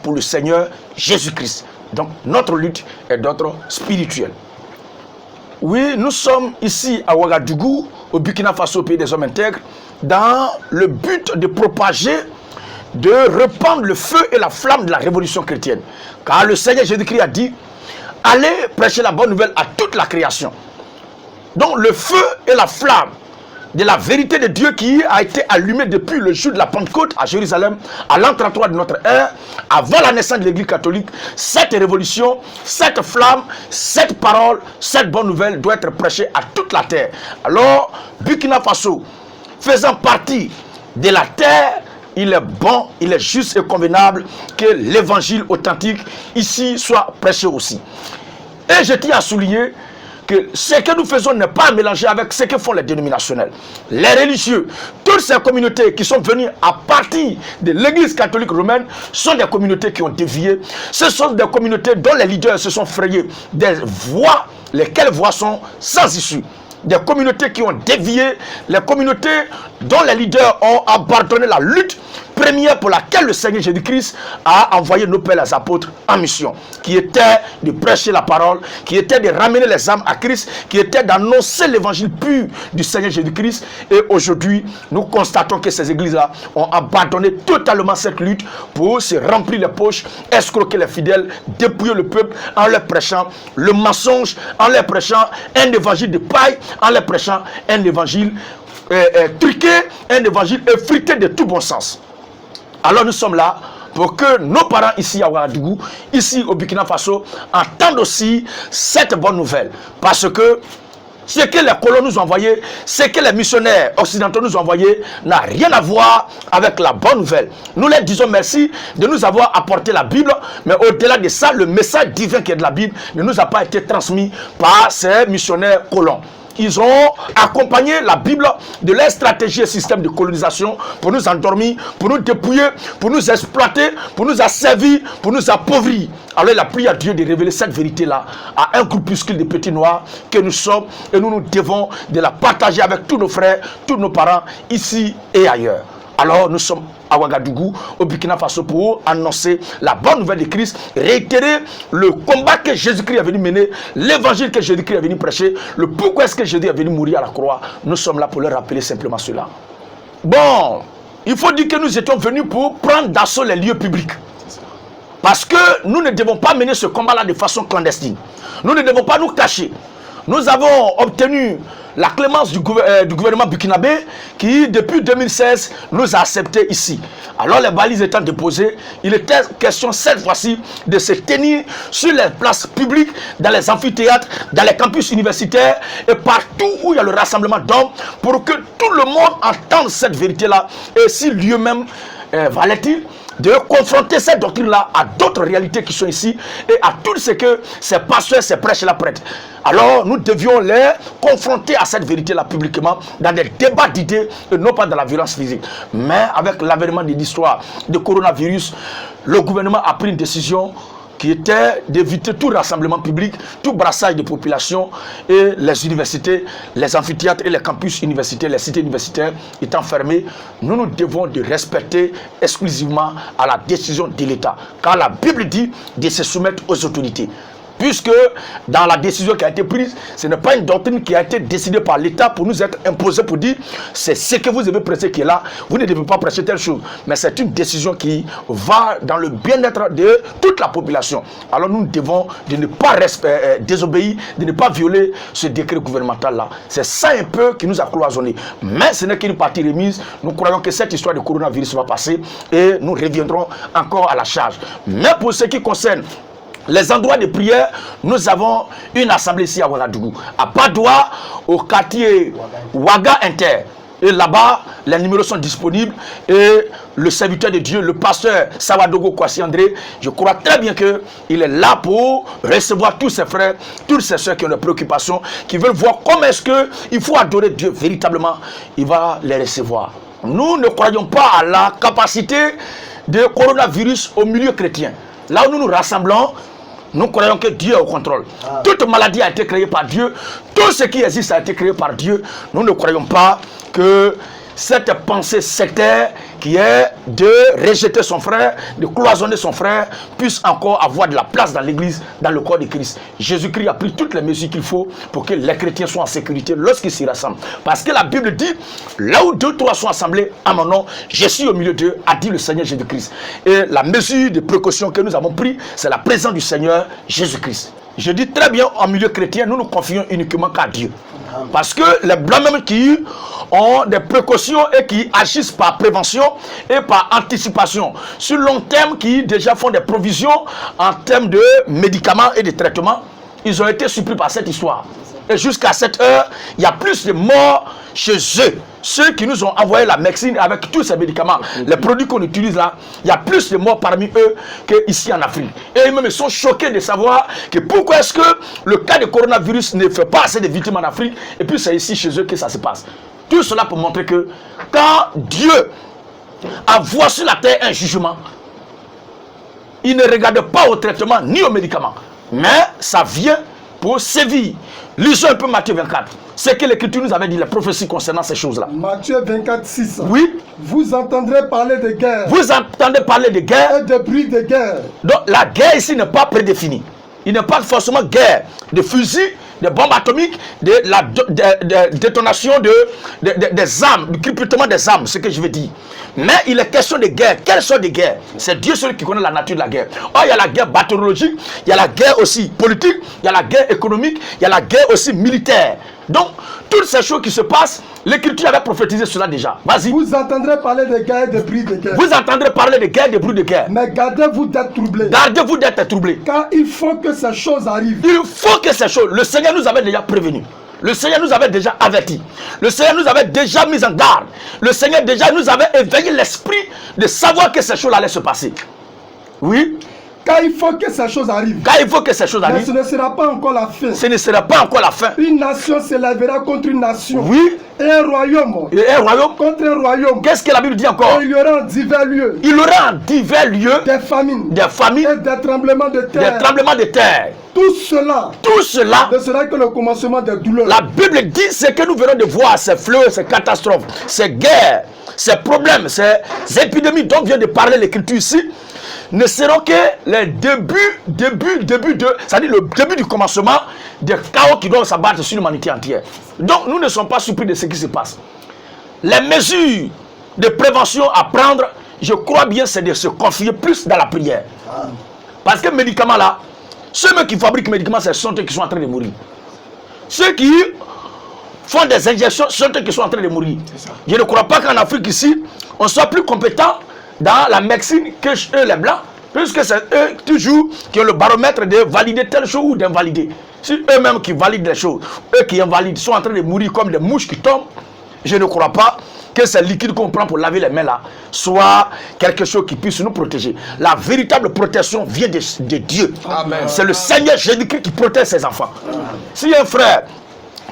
pour le Seigneur Jésus-Christ. Donc notre lutte est d'ordre spirituel. Oui, nous sommes ici à Ouagadougou, au Burkina Faso, au pays des hommes intègres, dans le but de propager, de répandre le feu et la flamme de la révolution chrétienne. Car le Seigneur Jésus-Christ a dit, allez prêcher la bonne nouvelle à toute la création. Donc le feu et la flamme de la vérité de Dieu qui a été allumée depuis le jour de la Pentecôte à Jérusalem, à l'an 33 de notre ère, avant la naissance de l'Église catholique, cette révolution, cette flamme, cette parole, cette bonne nouvelle doit être prêchée à toute la terre. Alors, Burkina Faso, faisant partie de la terre, il est bon, il est juste et convenable que l'évangile authentique ici soit prêché aussi. Et je tiens à souligner que ce que nous faisons n'est pas mélangé avec ce que font les dénominationnels. Les religieux, toutes ces communautés qui sont venues à partir de l'Église catholique romaine sont des communautés qui ont dévié. Ce sont des communautés dont les leaders se sont frayés des voies, lesquelles voies sont sans issue. Des communautés qui ont dévié, les communautés dont les leaders ont abandonné la lutte première pour laquelle le Seigneur Jésus-Christ a envoyé nos pères les apôtres en mission, qui était de prêcher la parole, qui était de ramener les âmes à Christ, qui était d'annoncer l'évangile pur du Seigneur Jésus-Christ. Et aujourd'hui, nous constatons que ces églises-là ont abandonné totalement cette lutte pour se remplir les poches, escroquer les fidèles, dépouiller le peuple en leur prêchant le mensonge, en leur prêchant un évangile de paille, en leur prêchant un évangile truqué, un évangile effrité de tout bon sens. Alors nous sommes là pour que nos parents ici à Ouagadougou, ici au Burkina Faso, entendent aussi cette bonne nouvelle. Parce que ce que les colons nous ont envoyé, ce que les missionnaires occidentaux nous ont envoyé, n'a rien à voir avec la bonne nouvelle. Nous leur disons merci de nous avoir apporté la Bible, mais au-delà de ça, le message divin qui est de la Bible ne nous a pas été transmis par ces missionnaires colons. Ils ont accompagné la Bible de leur stratégie et système de colonisation pour nous endormir, pour nous dépouiller, pour nous exploiter, pour nous asservir, pour nous appauvrir. Alors il a prié à Dieu de révéler cette vérité-là à un groupuscule de petits noirs que nous sommes et nous nous devons de la partager avec tous nos frères, tous nos parents ici et ailleurs. Alors nous sommes à Ouagadougou, au Burkina Faso, pour annoncer la bonne nouvelle de Christ, réitérer le combat que Jésus-Christ est venu mener, l'évangile que Jésus-Christ est venu prêcher, le pourquoi est-ce que Jésus est venu mourir à la croix. Nous sommes là pour leur rappeler simplement cela. Bon, il faut dire que nous étions venus pour prendre d'assaut les lieux publics. Parce que nous ne devons pas mener ce combat-là de façon clandestine. Nous ne devons pas nous cacher. Nous avons obtenu la clémence du gouvernement burkinabé qui, depuis 2016, nous a acceptés ici. Alors, les balises étant déposées, il était question cette fois-ci de se tenir sur les places publiques, dans les amphithéâtres, dans les campus universitaires et partout où il y a le rassemblement d'hommes pour que tout le monde entende cette vérité-là. Et si lieu même valait-il de confronter cette doctrine-là à d'autres réalités qui sont ici et à tout ce que ces pasteurs, ces prêches-là prêtent. Alors, nous devions les confronter à cette vérité-là publiquement dans des débats d'idées et non pas dans la violence physique. Mais avec l'avènement de l'histoire du coronavirus, le gouvernement a pris une décision qui était d'éviter tout rassemblement public, tout brassage de population et les universités, les amphithéâtres et les campus universitaires, les cités universitaires étant fermés. Nous nous devons de respecter exclusivement à la décision de l'État. Car la Bible dit de se soumettre aux autorités. Puisque dans la décision qui a été prise, ce n'est pas une doctrine qui a été décidée par l'État pour nous être imposée pour dire c'est ce que vous devez prêcher qui est là, vous ne devez pas prêcher telle chose. Mais c'est une décision qui va dans le bien-être de toute la population. Alors nous devons de ne pas désobéir, de ne pas violer ce décret gouvernemental-là. C'est ça un peu qui nous a cloisonné. Mais ce n'est qu'une partie remise. Nous croyons que cette histoire de coronavirus va passer et nous reviendrons encore à la charge. Mais pour ce qui concerne les endroits de prière, nous avons une assemblée ici à Ouagadougou, à Padoua, au quartier Ouaga Inter. Et là-bas, les numéros sont disponibles. Et le serviteur de Dieu, le pasteur Sawadogo Kwasi André, je crois très bien qu'il est là pour recevoir tous ses frères, toutes ses soeurs qui ont des préoccupations, qui veulent voir comment est-ce qu'il faut adorer Dieu véritablement. Il va les recevoir. Nous ne croyons pas à la capacité de coronavirus au milieu chrétien. Là où nous nous rassemblons, nous croyons que Dieu est au contrôle. Toute maladie a été créée par Dieu. Tout ce qui existe a été créé par Dieu. Nous ne croyons pas que cette pensée sectaire qui est de rejeter son frère, de cloisonner son frère, puisse encore avoir de la place dans l'église, dans le corps de Christ. Jésus-Christ a pris toutes les mesures qu'il faut pour que les chrétiens soient en sécurité lorsqu'ils s'y rassemblent. Parce que la Bible dit, là où 2 3 sont assemblés à mon nom, je suis au milieu d'eux, a dit le Seigneur Jésus-Christ. Et la mesure de précaution que nous avons prise, c'est la présence du Seigneur Jésus-Christ. Je dis très bien, en milieu chrétien, nous nous confions uniquement qu'à Dieu. Parce que les blancs même qui ont des précautions et qui agissent par prévention et par anticipation sur long terme, qui déjà font des provisions en termes de médicaments et de traitements, ils ont été surpris par cette histoire. Et jusqu'à cette heure, il y a plus de morts chez eux. Ceux qui nous ont envoyé la médecine avec tous ces médicaments, les produits qu'on utilise là, il y a plus de morts parmi eux qu'ici en Afrique. Et eux-mêmes sont choqués de savoir que pourquoi est-ce que le cas de coronavirus ne fait pas assez de victimes en Afrique, et puis c'est ici chez eux que ça se passe. Tout cela pour montrer que quand Dieu envoie sur la terre un jugement, il ne regarde pas au traitement ni aux médicaments, mais ça vient pour sévir. Lisons un peu Matthieu 24. C'est que l'Écriture nous avait dit, les prophéties concernant ces choses-là. Matthieu 24, 6. Oui. Vous entendrez parler de guerre. Vous entendez parler de guerre. Et de bruit de guerre. Donc la guerre ici n'est pas prédéfinie. Il n'est pas forcément guerre de fusils, de bombes atomiques, de la détonation des armes, du crépitement des armes, ce que je veux dire. Mais il est question de guerre. Quelle sorte de guerre? C'est Dieu seul qui connaît la nature de la guerre. Oh, il y a la guerre bactériologique, il y a la guerre aussi politique, il y a la guerre économique, il y a la guerre aussi militaire. Donc, toutes ces choses qui se passent, l'Écriture avait prophétisé cela déjà. Vas-y. Vous entendrez parler de guerre et de bruit de guerre. Vous entendrez parler de guerre, de bruit de guerre. Mais gardez-vous d'être troublés. Gardez-vous d'être troublés. Car il faut que ces choses arrivent. Il faut que ces choses, le Seigneur nous avait déjà prévenus. Le Seigneur nous avait déjà avertis. Le Seigneur nous avait déjà mis en garde. Le Seigneur déjà nous avait éveillé l'esprit de savoir que ces choses allaient se passer. Oui. Car il faut que ces choses arrivent. Car il faut que ces choses arrivent. Mais ce ne sera pas encore la fin. Ce ne sera pas encore la fin. Une nation s'élèvera contre une nation. Oui. Et un royaume. Et un royaume. Contre un royaume. Qu'est-ce que la Bible dit encore? Et il y aura en divers lieux. Il y aura en divers lieux. Des famines. Des famines. Et des tremblements de terre. Des tremblements de terre. Tout cela ne sera que le commencement des douleurs. La Bible dit ce que nous venons de voir, ces fleuves, ces catastrophes, ces guerres, ces problèmes, ces épidémies dont vient de parler l'Écriture ici, ne seront que les débuts c'est-à-dire le début du commencement des chaos qui doivent s'abattre sur l'humanité entière. Donc nous ne sommes pas surpris de ce qui se passe. Les mesures de prévention à prendre, je crois bien, c'est de se confier plus dans la prière. Parce que les médicaments là, ceux qui fabriquent les médicaments, ce sont eux qui sont en train de mourir. Ceux qui font des injections, ce sont eux qui sont en train de mourir. Je ne crois pas qu'en Afrique ici, on soit plus compétent dans la médecine que eux les blancs, puisque c'est eux toujours qui ont le baromètre de valider telle chose ou d'invalider. Si eux-mêmes qui valident les choses, eux qui invalident sont en train de mourir comme des mouches qui tombent, je ne crois pas que ce liquide qu'on prend pour laver les mains là soit quelque chose qui puisse nous protéger. La véritable protection vient de Dieu. C'est le Seigneur Jésus-Christ qui protège ses enfants. Si un frère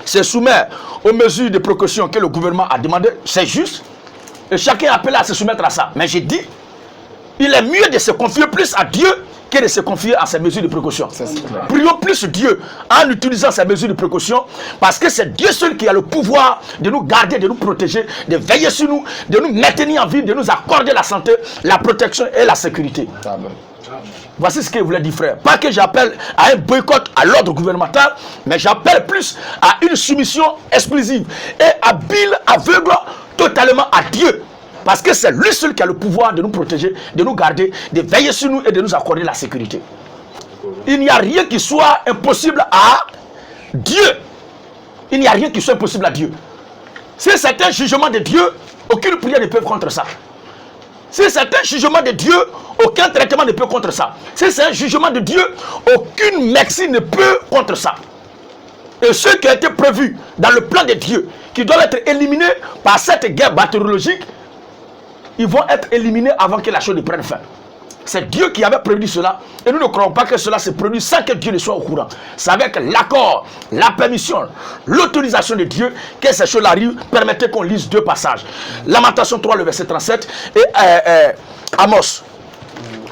se soumet aux mesures de précaution que le gouvernement a demandées, c'est juste. Et chacun est appelé à se soumettre à ça. Mais j'ai dit, il est mieux de se confier plus à Dieu que de se confier à ces mesures de précaution. Prions plus Dieu en utilisant ces mesures de précaution, parce que c'est Dieu seul qui a le pouvoir de nous garder, de nous protéger, de veiller sur nous, de nous maintenir en vie, de nous accorder la santé, la protection et la sécurité. Amen. Voici ce que voulait dire frère. Pas que j'appelle à un boycott à l'ordre gouvernemental, mais j'appelle plus à une soumission exclusive et habile, aveugle, totalement à Dieu. Parce que c'est lui seul qui a le pouvoir de nous protéger, de nous garder, de veiller sur nous et de nous accorder la sécurité. Il n'y a rien qui soit impossible à Dieu. Il n'y a rien qui soit impossible à Dieu. Si c'est un jugement de Dieu, aucune prière ne peut contre ça. Si c'est un jugement de Dieu, aucun traitement ne peut contre ça. Si c'est un jugement de Dieu, aucune médecine ne peut contre ça. Et ceux qui ont été prévus dans le plan de Dieu, qui doivent être éliminés par cette guerre bactériologique, ils vont être éliminés avant que la chose ne prenne fin. C'est Dieu qui avait prévu cela. Et nous ne croyons pas que cela se produise sans que Dieu ne soit au courant. C'est avec l'accord, la permission, l'autorisation de Dieu que ces choses arrivent. Permettez qu'on lise 2 passages. Lamentation 3, le verset 37 et Amos.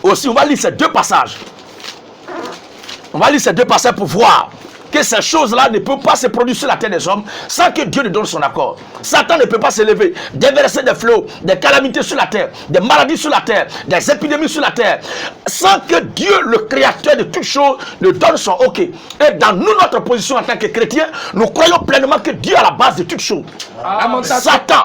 Aussi, on va lire ces 2 passages. On va lire ces 2 passages pour voir que ces choses-là ne peuvent pas se produire sur la terre des hommes sans que Dieu ne donne son accord. Satan ne peut pas se lever, déverser des flots, des calamités sur la terre, des maladies sur la terre, des épidémies sur la terre, sans que Dieu, le créateur de toutes choses, ne donne son OK. Et dans nous, notre position en tant que chrétiens, nous croyons pleinement que Dieu est à la base de toutes choses. Satan,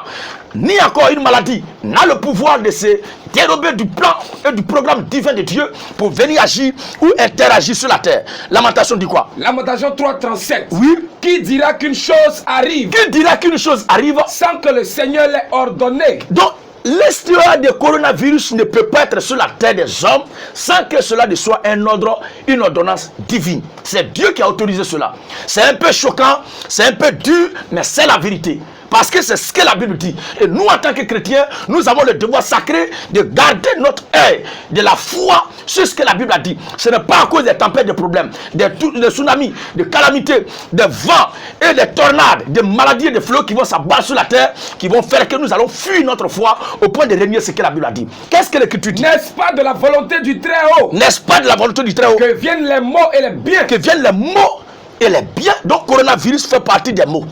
ni encore une maladie, n'a le pouvoir de se dérober du plan et du programme divin de Dieu pour venir agir ou interagir sur la terre. Lamentation dit quoi? Lamentation 3:37. Oui. Qui dira qu'une chose arrive Qui dira qu'une chose arrive sans que le Seigneur l'ait ordonné? Donc, l'histoire du coronavirus ne peut pas être sur la terre des hommes sans que cela ne soit un ordre, une ordonnance divine. C'est Dieu qui a autorisé cela. C'est un peu choquant, c'est un peu dur, mais c'est la vérité. Parce que c'est ce que la Bible dit. Et nous, en tant que chrétiens, nous avons le devoir sacré de garder notre œil, de la foi sur ce que la Bible a dit. Ce n'est pas à cause des tempêtes, des problèmes, des tsunamis, des calamités, des vents et des tornades, des maladies et des flots qui vont s'abattre sur la terre, qui vont faire que nous allons fuir notre foi au point de renier ce que la Bible a dit. Qu'est-ce que l'Écriture dit? N'est-ce pas de la volonté du Très-Haut N'est-ce pas de la volonté du Très-Haut que viennent les maux et les biens? Que viennent les mots et les biens. Donc, coronavirus fait partie des mots.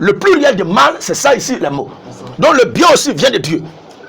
Le pluriel de mal, c'est ça ici, les mots. Donc, le bien aussi vient de Dieu.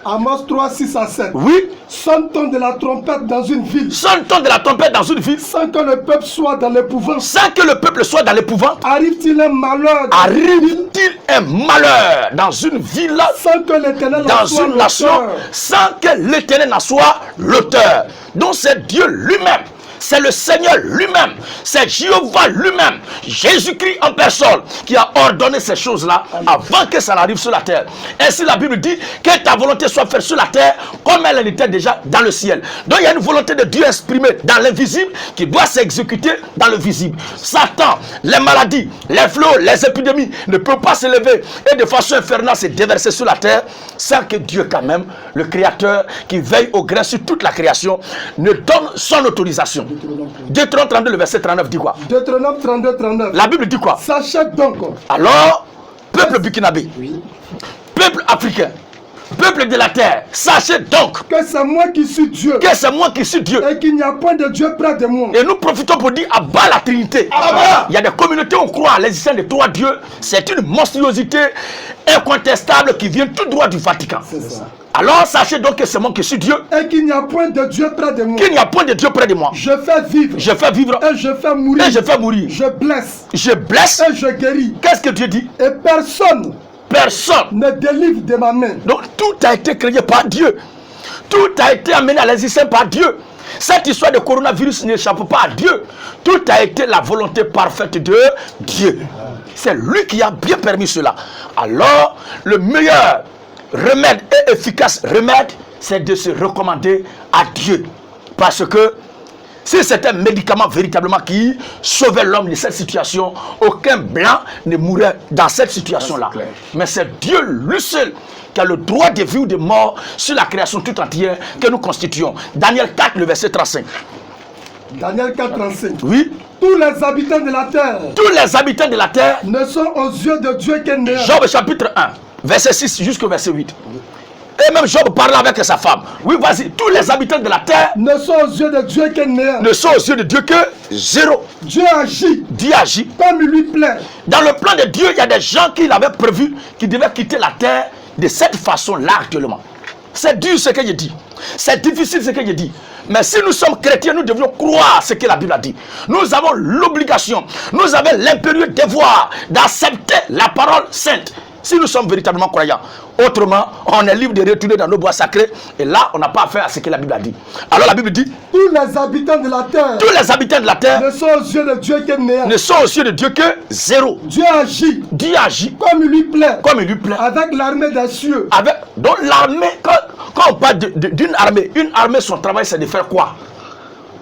Amos 3:6-7. Oui. Sonne-t-on de la trompette dans une ville Sonne-t-on de la trompette dans une ville sans que le peuple soit dans l'épouvante? sans que le peuple soit dans l'épouvante? Arrive-t-il un malheur Arrive-t-il un malheur dans une ville, sans que l'Éternel en dans soit une nation, l'auteur? sans que l'Éternel en soit l'auteur? Donc c'est Dieu lui-même, c'est le Seigneur lui-même, c'est Jéhovah lui-même, Jésus-Christ en personne, qui a ordonné ces choses-là avant que ça n'arrive sur la terre. Ainsi la Bible dit que ta volonté soit faite sur la terre comme elle était déjà dans le ciel. Donc il y a une volonté de Dieu exprimée dans l'invisible qui doit s'exécuter dans le visible. Satan, les maladies, les flots, les épidémies ne peuvent pas se lever et de façon infernale se déverser sur la terre sans que Dieu quand même, le Créateur qui veille au grain sur toute la création, ne donne son autorisation. Deutéronome 32, le verset 39 dit quoi? Deutéronome 32-39. La Bible dit quoi? Sachez donc Alors, peuple burkinabé, peuple africain, peuple de la terre, sachez donc que c'est moi qui suis Dieu que c'est moi qui suis Dieu. et qu'il n'y a point de Dieu près de moi. Et nous profitons pour dire à bas la Trinité. Il y a des communautés où on croit à l'existence de trois dieux. C'est une monstruosité incontestable qui vient tout droit du Vatican. C'est ça. Alors sachez donc que c'est moi qui suis Dieu, Et qu'il n'y a point de Dieu près de moi. qu'il n'y a point de Dieu près de moi. Je fais vivre Je fais vivre et je fais mourir. et je fais mourir. Je blesse Je blesse. et je guéris. Qu'est-ce que Dieu dit? Et personne Personne. ne délivre de ma main. Donc tout a été créé par Dieu. Tout a été amené à l'existence par Dieu. Cette histoire de coronavirus n'échappe pas à Dieu. Tout a été la volonté parfaite de Dieu. C'est lui qui a bien permis cela. Alors, le meilleur remède et efficace remède, c'est de se recommander à Dieu. Parce que si c'était un médicament véritablement qui sauvait l'homme de cette situation, aucun blanc ne mourrait dans cette situation-là. Mais c'est Dieu lui seul qui a le droit de vie ou de mort sur la création tout entière que nous constituons. Daniel 4, le verset 35. Daniel 4:35. Oui. Tous les habitants de la terre Tous les habitants de la terre, ne sont aux yeux de Dieu qu'un néant. Job chapitre 1, verset 6 jusqu'au verset 8. Et même Job parlait avec sa femme. Oui, vas-y. Tous les habitants de la terre Ne sont aux yeux de Dieu qu'un néant. ne sont aux yeux de Dieu que zéro. Dieu agit Dieu agit. comme il lui plaît. Dans le plan de Dieu, il y a des gens qui l'avaient prévu, qui devaient quitter la terre de cette façon-là actuellement. C'est dur ce que je dis. C'est difficile ce que je dis. Mais si nous sommes chrétiens, nous devons croire ce que la Bible a dit. Nous avons l'obligation, nous avons l'impérieux devoir d'accepter la parole sainte. Si nous sommes véritablement croyants. Autrement, on est libre de retourner dans nos bois sacrés. Et là, on n'a pas affaire à ce que la Bible a dit. Alors la Bible dit, Tous les habitants de la terre tous les habitants de la terre ne sont aux yeux de Dieu qu'un néant. ne sont aux yeux de Dieu que zéro. Dieu agit Dieu agit comme il lui plaît. comme il lui plaît. Avec l'armée des cieux. Donc l'armée, quand on parle d'une armée, une armée, son travail c'est de faire quoi?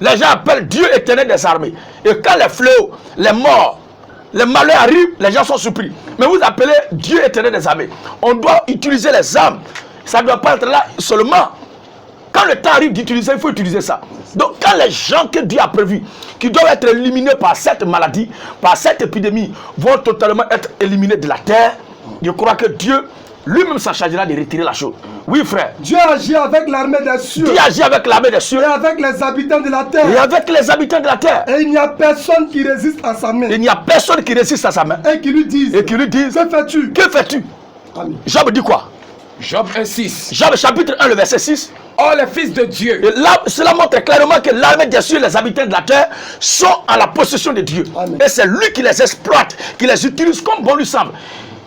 Les gens appellent Dieu éternel des armées. Et quand les fléaux, les morts, les malheurs arrivent, les gens sont surpris. Mais vous appelez Dieu éternel des armées. On doit utiliser les armes. Ça ne doit pas être là seulement. Quand le temps arrive d'utiliser, il faut utiliser ça. Donc quand les gens que Dieu a prévus, qui doivent être éliminés par cette maladie, par cette épidémie, vont totalement être éliminés de la terre, je crois que Dieu lui-même s'en chargera de retirer la chose. Oui, frère. Dieu agit avec l'armée des cieux. Dieu agit avec l'armée des cieux Et avec les habitants de la terre. et avec les habitants de la terre. Et il n'y a personne qui résiste à sa main. Il n'y a personne qui résiste à sa main Et qui lui dise. et qui lui dise, Que fais-tu? que fais-tu? Amen. Job dit quoi? Job 1:6. Job chapitre 1, le verset 6. Oh, les fils de Dieu. Et là, cela montre clairement que l'armée des cieux et les habitants de la terre sont en la possession de Dieu. Amen. Et c'est lui qui les exploite, qui les utilise comme bon lui semble.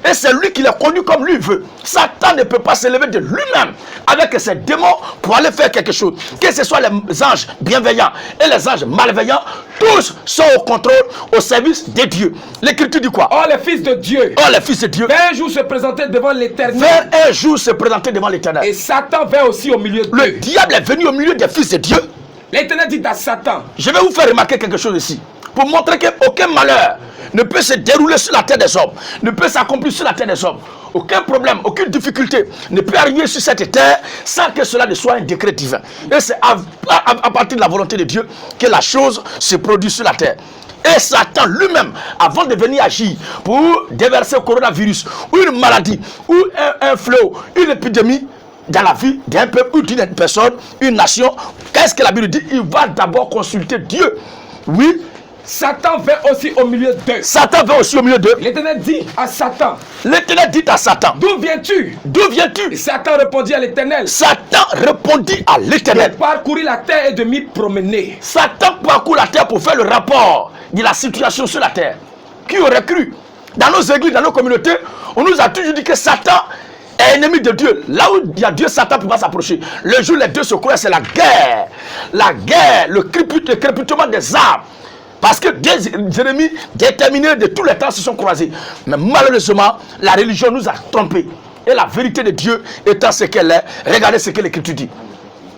Et c'est lui qui les conduit comme lui veut. Satan ne peut pas se lever de lui-même avec ses démons pour aller faire quelque chose. Que ce soit les anges bienveillants et les anges malveillants, tous sont au contrôle, au service de Dieu. L'Écriture dit quoi? Oh, les fils de Dieu. Oh, les fils de Dieu, Un jour se présenter devant l'Éternel. vers un jour se présenter devant l'Éternel. Et Satan vint aussi au milieu Le d'eux. diable est venu au milieu des fils de Dieu. L'Éternel dit à Satan, Je vais vous faire remarquer quelque chose ici, pour montrer qu'aucun malheur ne peut se dérouler sur la terre des hommes, ne peut s'accomplir sur la terre des hommes. Aucun problème, aucune difficulté ne peut arriver sur cette terre sans que cela ne soit un décret divin. Et c'est à partir de la volonté de Dieu que la chose se produit sur la terre. Et Satan lui-même, avant de venir agir pour déverser le coronavirus, ou une maladie, ou un fléau, une épidémie, dans la vie d'un peuple ou d'une personne, une nation, qu'est-ce que la Bible dit? Il va d'abord consulter Dieu. Oui, Satan vint aussi au milieu d'eux. Satan va aussi au milieu d'eux. L'Éternel dit à Satan, L'Éternel dit à Satan, d'où viens-tu? d'où Et viens-tu? Satan répondit à l'Éternel, Satan répondit à de l'Éternel. parcourir la terre et de m'y promener. Satan parcourt la terre pour faire le rapport de la situation sur la terre. Qui aurait cru? Dans nos églises, dans nos communautés, on nous a toujours dit que Satan est ennemi de Dieu. Là où il y a Dieu, Satan ne peut pas s'approcher. Le jour où les deux se croisent, c'est la guerre. La guerre, le crépitement des armes. Parce que des ennemis déterminés de tous les temps se sont croisés. Mais malheureusement, la religion nous a trompés. Et la vérité de Dieu étant ce qu'elle est, regardez ce que l'Écriture dit.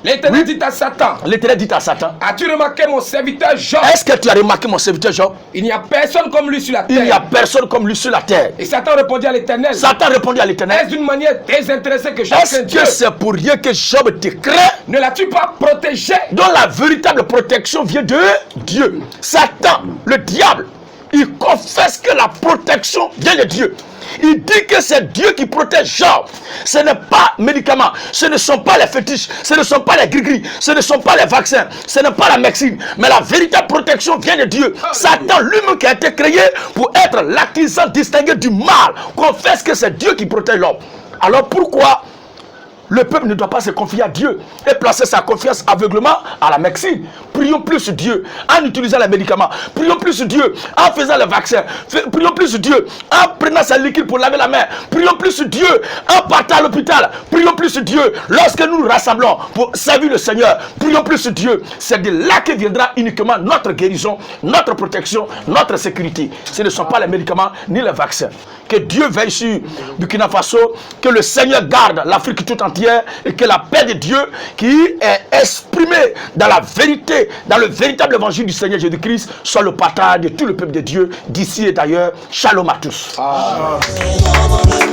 L'Éternel dit à Satan, L'Éternel dit à Satan, as-tu remarqué mon serviteur Job? est-ce que tu as remarqué mon serviteur Job? Il n'y a personne comme lui sur la Il n'y a terre. personne comme lui sur la terre. Et Satan répondit à l'Éternel, Satan répondit à l'Éternel, est-ce d'une manière désintéressée que Job est-ce craint Dieu? que c'est pour rien que Job te craint? Ne l'as-tu pas protégé? Dont la véritable protection vient de Dieu. Satan, le diable, il confesse que la protection vient de Dieu. Il dit que c'est Dieu qui protège Job. Ce n'est pas médicaments, ce ne sont pas les fétiches, ce ne sont pas les gris-gris, ce ne sont pas les vaccins, ce n'est pas la médecine, mais la véritable protection vient de Dieu. Satan lui-même qui a été créé pour être l'accusant distingué du mal, confesse que c'est Dieu qui protège l'homme. Alors pourquoi le peuple ne doit pas se confier à Dieu et placer sa confiance aveuglement à la médecine? Prions plus Dieu en utilisant les médicaments. Prions plus Dieu en faisant les vaccins. Prions plus Dieu en prenant sa liquide pour laver la main. Prions plus Dieu en partant à l'hôpital. Prions plus Dieu lorsque nous nous rassemblons pour servir le Seigneur. Prions plus Dieu. C'est de là que viendra uniquement notre guérison, notre protection, notre sécurité. Ce ne sont pas les médicaments ni les vaccins. Que Dieu veille sur Burkina Faso, que le Seigneur garde l'Afrique tout entière et que la paix de Dieu qui est exprimée dans la vérité, dans le véritable évangile du Seigneur Jésus-Christ, soit le partage de tout le peuple de Dieu d'ici et d'ailleurs. Shalom à tous. Amen.